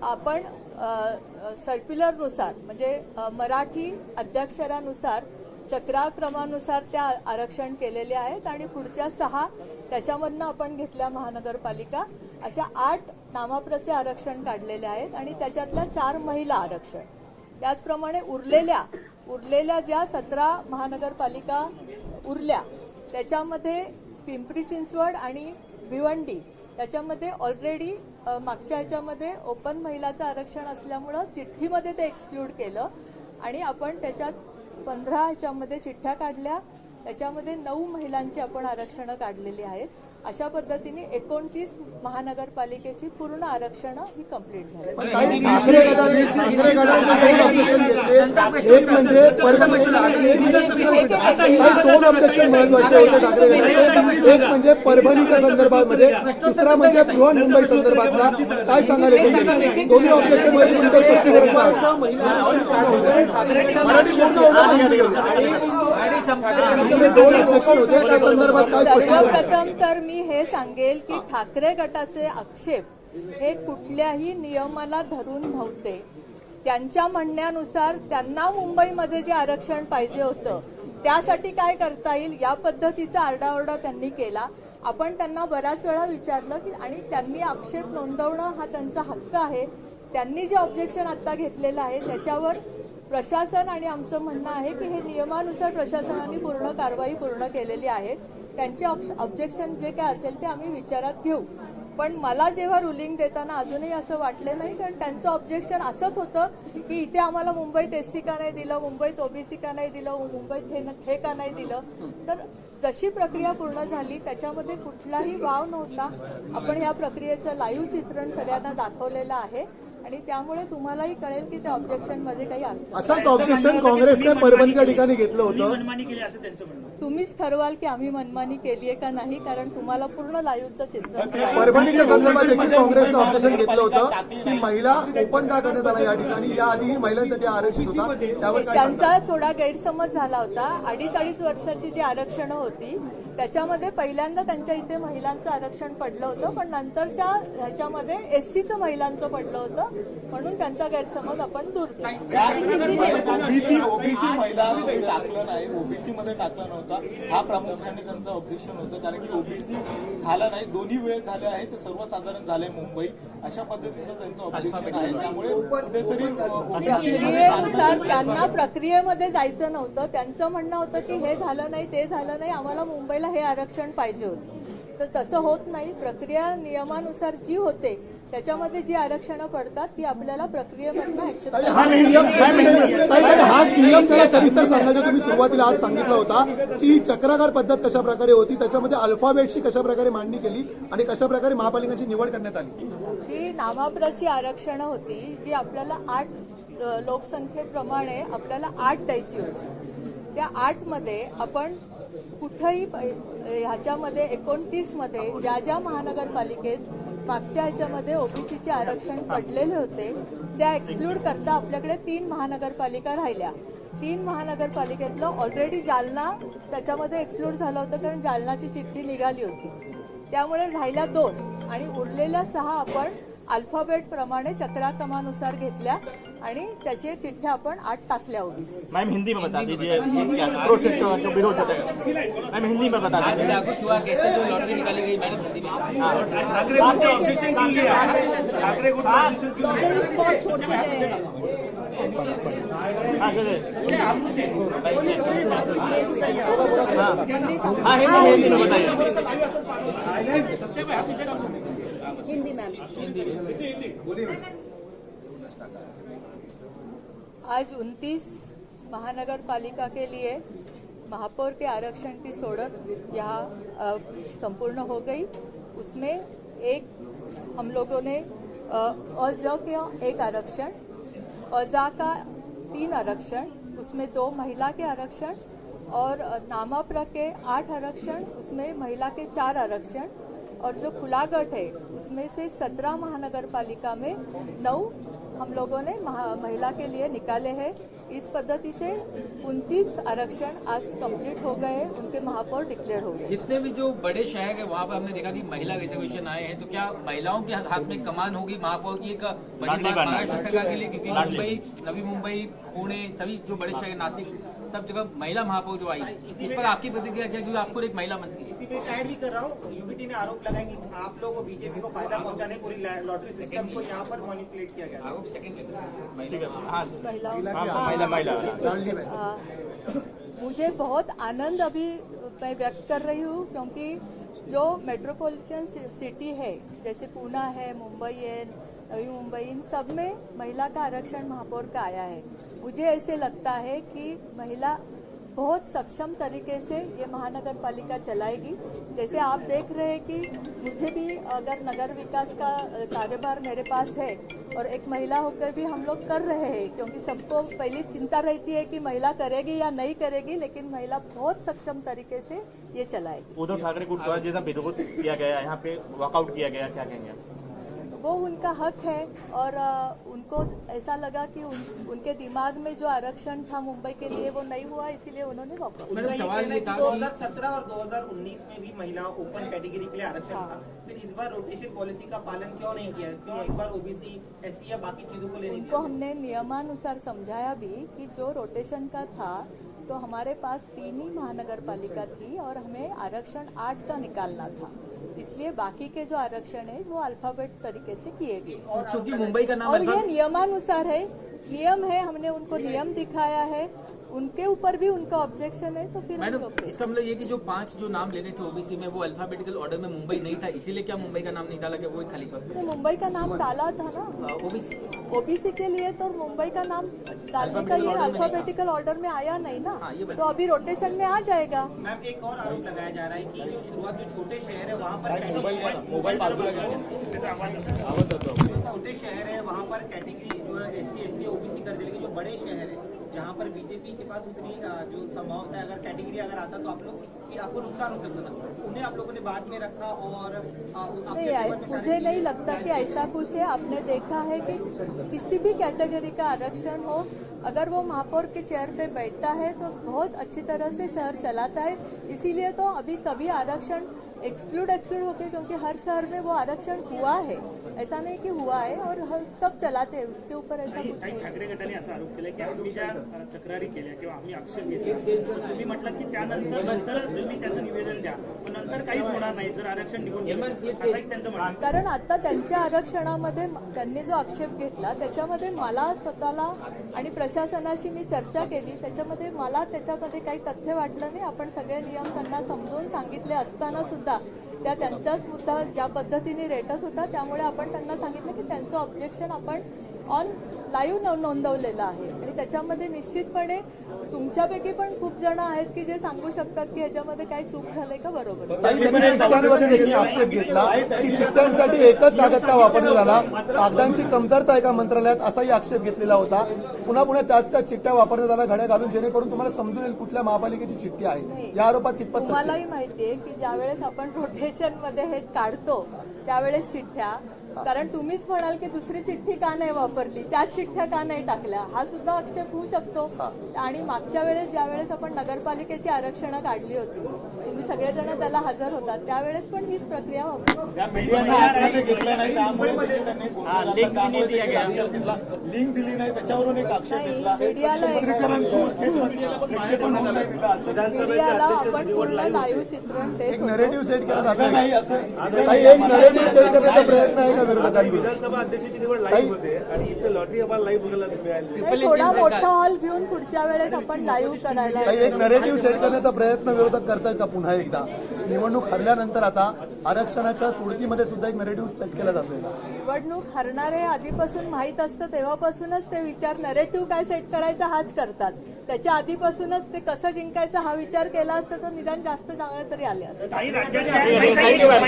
आपण सर्क्युलरनुसार म्हणजे मराठी अध्यक्षरानुसार चक्राक्रमानुसार त्या आरक्षण केलेले आहेत आणि पुढच्या 6 त्याच्यामधनं आपण घेतल्या महानगरपालिका अशा 8 नामाप्रचे आरक्षण काढलेले आहेत आणि त्याच्यातल्या 4 महिला आरक्षण. त्याचप्रमाणे उरलेल्या ज्या 17 महानगरपालिका उरल्या त्याच्यामध्ये पिंपरी चिंचवड आणि भिवंडी त्याच्यामध्ये ऑलरेडी मागच्या ह्याच्यामध्ये ओपन महिलाचं आरक्षण असल्यामुळं चिठ्ठीमध्ये ते एक्सक्लूड केलं आणि आपण त्याच्यात 15 ह्याच्यामध्ये चिठ्ठ्या काढल्या. त्याच्यामध्ये 9 महिलांची आपण आरक्षणं काढलेली आहेत. अशा पद्धतीने 29 महानगरपालिकेची पूर्ण आरक्षणं ही कंप्लीट झाली. एक म्हणजे परभणीच्या संदर्भामध्ये, दुसरा म्हणजे बृहन्मुंबई संदर्भातला काय सांगायला दोन्ही ऑब्जेक्शन सर्वप्रथम तर मी हे सांगेल की ठाकरे गटाचे आक्षेप हे कुठल्याही नियमाला धरून नव्हते. त्यांच्या म्हणण्यानुसार त्यांना मुंबईमध्ये जे आरक्षण पाहिजे होतं त्यासाठी काय करता येईल या पद्धतीचा आरडाओरडा त्यांनी केला. आपण त्यांना बऱ्याच वेळा विचारलं की आणि त्यांनी आक्षेप नोंदवणं हा त्यांचा हक्क आहे. त्यांनी जे ऑब्जेक्शन आता घेतलेलं आहे त्याच्यावर प्रशासन आणि आमचं म्हणणं आहे की हे नियमानुसार प्रशासनाने पूर्ण कारवाई पूर्ण केलेली आहे. त्यांचे ऑब्जेक्शन जे काय असेल ते आम्ही विचारात घेऊ. पण मला जेव्हा रुलिंग देताना अजूनही असं वाटलं नाही, कारण त्यांचं ऑब्जेक्शन असंच होतं की इथे आम्हाला मुंबईत एससी का नाही दिलं, मुंबईत ओबीसी का नाही दिलं, मुंबईत हे का नाही दिलं. तर जशी प्रक्रिया पूर्ण झाली त्याच्यामध्ये कुठलाही वाव नव्हता. आपण या प्रक्रियेचं लाईव्ह चित्रण सगळ्यांना दाखवलेलं आहे आणि त्यामुळे तुम्हालाही कळेल की त्या ऑब्जेक्शन मध्ये काही असंच ऑब्जेक्शन काँग्रेसने परभणीच्या ठिकाणी घेतलं होतं. तुम्हीच ठरवाल की आम्ही मनमानी केली आहे का नाही, कारण तुम्हाला पूर्ण लाईव्हचं चित्र. परभणीच्या संदर्भात देखील काँग्रेसने ऑब्जेक्शन घेतलं होतं की महिला ओपन का करण्यात आला या ठिकाणी, याआधी महिलांसाठी आरक्षित होता, त्यावर त्यांचा थोडा गैरसमज झाला होता. 2.5 वर्षाची जी आरक्षणं होती त्याच्यामध्ये पहिल्यांदा त्यांच्या इथे महिलांचं आरक्षण पडलं होतं, पण नंतरच्या ह्याच्यामध्ये एससीचं महिलांचं पडलं होतं म्हणून त्यांचा गैरसमज आपण दूर केला. ओबीसी महिला टाकलं नाही, ओबीसी मध्ये टाकलं नव्हता हा प्रामुख्याने त्यांचं ऑब्जेक्शन होतं. कारण की ओबीसी झालं नाही, दोन्ही वेळ झाले आहे ते सर्वसाधारण झाले मुंबई, अशा पद्धतीचं त्यांचं ऑब्जेक्शन आहे. त्यामुळे प्रक्रियेनुसार त्यांना प्रक्रियेमध्ये जायचं नव्हतं. त्यांचं म्हणणं होतं की हे झालं नाही ते झालं नाही, आम्हाला मुंबईला हे आरक्षण पाहिजे होतं. तर तसं होत नाही. प्रक्रिया नियमानुसार जी होते त्याच्यामध्ये जी आरक्षणं पडतात ती आपल्याला प्रक्रियेमधनं ऍक्सेप्ट हा नियम जरा सविस्तर सांगायचं. तुम्ही सुरुवातीला आज सांगितलं होता ती चक्राकार पद्धत कशा प्रकारे होती, त्याच्यामध्ये अल्फाबेटची कशा प्रकारे मांडणी केली आणि कशा प्रकारे महापालिकांची निवड करण्यात आली. जी नामाप्रची आरक्षणं होती जी आपल्याला 8 लोकसंख्येप्रमाणे आपल्याला 8 द्यायची होती. त्या 8 मध्ये आपण कुठंही ह्याच्यामध्ये 29 मध्ये ज्या ज्या महानगरपालिकेत मागच्या ह्याच्यामध्ये ओबीसीचे आरक्षण पडलेले होते त्या एक्सक्लूड करता आपल्याकडे 3 महानगरपालिका राहिल्या. 3 महानगरपालिकेतलं ऑलरेडी जालना त्याच्यामध्ये एक्सक्लूड झालं होतं कारण जालनाची चिठ्ठी निघाली होती. त्यामुळे राहिल्या 2 आणि उरलेल्या 6 आपण अल्फाबेट प्रमाणे चक्राक्रमानुसार घेतल्या आणि त्याचे चिठ्ठ्या आपण 8 टाकल्या ओबीसी. मैम हिंदी में बता दीजिए प्रोसेस जो विरोध होता है, मैम हिंदी में बता दीजिए। लागू हुआ कैसे जो लॉटरी निकाली गई मैंने हिंदी में ठाकरे को ऑब्जेक्शन क्यों लिया, ठाकरे को लॉटरी स्पॉट छोड़ के गए। हाँ हिंदी में बताइए। हिंदी मैम आज 29 महानगरपालिका के लिए महापौर के आरक्षण की सोड़त यहाँ संपूर्ण हो गई. उसमें एक हम लोगों ने अजा का 1 आरक्षण, अजा का 3 आरक्षण, उसमें 2 महिला के आरक्षण और नामाप्र के 8 आरक्षण, उसमें महिला के 4 आरक्षण और जो खुला गट है उसमें से 17 महानगरपालिका में 9 हम लोगों ने महिला के लिए निकाले हैं. इस पद्धति से 29 आरक्षण आज कंप्लीट हो गए, उनके महापौर डिक्लेयर हो गए। जितने भी जो बड़े शहर है वहाँ पर हमने देखा कि महिला रिजर्वेशन आए हैं, तो क्या महिलाओं के हाथ में कमान होगी महापौर की एक बड़ी लाडली बात बहना। महाराष्ट्र सरकार के लिए, क्योंकि लाडली। मुंबई, नवी मुंबई, पुणे, सभी जो बड़े शहर नासिक, सब जगह महिला महापौर जो आई, इस पर आपकी प्रतिक्रिया क्या, क्योंकि आपको एक महिला मंत्री है। इसी पे ऐड भी कर रहा हूँ, यूबीटी ने आरोप लगाया कि आप लोगों को बीजेपी को फायदा पहुंचाने पूरी लॉटरी सिस्टम को यहाँ पर मैनिपुलेट किया गया। आरोप सेकंड ठीक है हाँ महिलाओं महिला मुझे बहुत आनंद अभी मैं व्यक्त कर रही हूँ, क्योंकि जो मेट्रोपॉलिटन सिटी है, जैसे पूना है, मुंबई है, नवी मुंबई, इन सब में महिला का आरक्षण महापौर का आया है। मुझे ऐसे लगता है कि महिला बहुत सक्षम तरीके से ये महानगर पालिका चलाएगी। जैसे आप देख रहे हैं कि मुझे भी अगर नगर विकास का कार्यभार मेरे पास है और एक महिला होकर भी हम लोग कर रहे हैं, क्योंकि सबको पहली चिंता रहती है कि महिला करेगी या नहीं करेगी, लेकिन महिला बहुत सक्षम तरीके से ये चलाएगी। उद्धव ठाकरे को द्वारा जैसा विरोध किया गया, यहाँ पे वॉकआउट किया गया, क्या कहेंगे आप? वो उनका हक है, और उनको ऐसा लगा कि उनके दिमाग में जो आरक्षण था मुंबई के लिए वो नहीं हुआ, इसीलिए उन्होंने वॉकआउट। मैडम सवाल ये था कि 2017 और 2019 में भी महिला ओपन कैटेगरी के लिए आरक्षण था, फिर इस बार रोटेशन पॉलिसी का पालन क्यों नहीं किया? क्यों इस बार ओबीसी, एससी या बाकी चीजों को लेने उनको दिया? हमने नियमानुसार समझाया भी कि जो रोटेशन का था, तो हमारे पास 3 ही महानगर पालिका थी और हमें आरक्षण 8 का निकालना था, इसलिए बाकी के जो आरक्षण है वो अल्फाबेट तरीके से किए गए। चूंकि मुंबई का नाम और ये नियमानुसार है, नियम है, हमने उनको नियम दिखाया है, उनके ऊपर भी उनका ऑब्जेक्शन है, तो फिर हम मैडम लोग इसका मतलब ये कि जो 5 जो नाम लेने थे ओबीसी में, वो अल्फाबेटिकल ऑर्डर में मुंबई नहीं था, इसीलिए क्या मुंबई का नाम नहीं डाला गया? वो एक खाली पद ने मुंबई का नाम डाला था ना ओबीसी। ओबीसी के लिए, तो मुंबई का नाम डालने का ये अल्फाबेटिकल ऑर्डर में आया नहीं ना, हाँ, ये बात। तो अभी रोटेशन में आ जाएगा। मैम एक और आरोप लगाया जा रहा है कि जो शुरुआत जो छोटे शहर है वहाँ पर छोटे शहर है वहाँ पर कैटेगरी जो है एससी एसटी ओबीसी कर देंगे। जो बड़े शहर है जहाँ पर बीजेपी के पास उतनी जो संभावना है, अगर कैटेगरी अगर आता तो आप लोग कि आपको नुकसान हो सकता था, उन्हें आप लोगों ने बाद में रखा और नहीं, मुझे नहीं लगता कि ऐसा कुछ है। आपने देखा है कि किसी भी कैटेगरी का आरक्षण हो, अगर वो महापौर के चेयर पे बैठता है तो बहुत अच्छी तरह से शहर चलाता है। इसीलिए तो अभी सभी आरक्षण एक्सक्लूड होके, क्योंकि हर शहर में वो आरक्षण हुआ है, ऐसा नहीं कि हुआ है, और सब चलाते हैं, उसके ऊपर ऐसा कुछ नहीं। ठाकरे गटाने असा आरोप केला की आम्ही ज्या तक्रारी केल्या किंवा आम्ही आक्षेप घेतला, तुम्ही म्हटलं की त्यानंतर तुम्ही त्याचं निवेदन द्या, पण नंतर काहीच होणार नाही जर आरक्षण निघून गेलं, असं एक त्यांचं म्हणणं आहे. कारण आता त्यांच्या आरक्षणामध्ये त्यांनी जो आक्षेप घेतला त्याच्यामध्ये मला स्वतःला आणि प्रशासनाशी मी चर्चा केली, त्याच्यामध्ये मला त्याच्यामध्ये काही तथ्य वाटलं नाही। आपण सगळे नियम त्यांना समजून सांगितले असताना सुद्धा त्या त्यांचाच मुद्दा ज्या पद्धतीने रेटत होता, त्यामुळे आपण त्यांना सांगितलं की त्यांचं ऑब्जेक्शन आपण ऑन लाईव्ह नोंदवलेलं आहे, आणि त्याच्यामध्ये निश्चितपणे तुमच्यापैकी पण खूप जण आहेत की जे सांगू शकतात की ह्याच्यामध्ये काही चूक झालंय का बरोबर। ताई, त्यांनी चिठ्ठ्यांवर देखील आक्षेप घेतला की चिठ्ठ्यांसाठी एकच कागद का वापरला झाला, कागदांची कमतरता आहे का मंत्रालयात, असाही आक्षेप घेतलेला होता। पुन्हा त्याच चिठ्ठ्या वापरण्यात आल्या घड्या घालून, जेणेकरून तुम्हाला समजून येईल कुठल्या महापालिकेची चिठ्ठी आहे। या आरोपात कितपत तुम्हालाही माहितीये की ज्यावेळेस आपण रोटेशन मध्ये हे काढतो त्यावेळेस चिठ्ठ्या, कारण तुम्हीच म्हणाल की दुसरी चिठ्ठी का नाही वापरली, त्याच चिठ्ठ्या का नाही टाकल्या, हा सुद्धा आक्षेप होऊ शकतो। आणि मागच्या वेळेस ज्यावेळेस आपण नगरपालिकेची आरक्षणं काढली होती, तुम्ही सगळेजण त्याला हजर होतात, त्यावेळेस पण हीच प्रक्रिया वापरली। मीडियाने आतमध्ये घेतलं नाही, त्यामुळे त्यांनी लिंक दिली नाही, त्याच्यावरून एक आक्षेप घेतला। मीडियाला आपण पूर्ण लाईव्ह चित्रण देत एक होतो। नरेटिव्ह सेट केला जातो नाही असं ताई, एक नरेटिव्ह सेट करण्याचा प्रयत्न आहे का विरोधकांकडून? विधानसभा अध्यक्षाची निवड लाईव्ह होते आणि इथे लॉटरी आम्हाला लाईव्ह बघायला मिळाली. नाही, थोडा मोठा हॉल घेऊन पुढच्या वेळेस आपण लाईव्ह करायला ताई, एक नरेटिव्ह सेट करण्याचा प्रयत्न विरोधक करतात का पुन्हा एकदा? निवडणूक हरल्यानंतर आता आरक्षणाच्या सोडतीमध्ये सुद्धा एक नरेटिव्ह सेट केला जातोय का? निवडणूक हरणारे आधीपासून माहीत असतं, तेव्हापासूनच ते विचार नरेटिव्ह काय सेट करायचा हाच करतात। त्याच्या आधीपासूनच ते कसं जिंकायचं हा विचार केला असता तर निदान जास्त चांगले तरी आले असते। काही राज्यात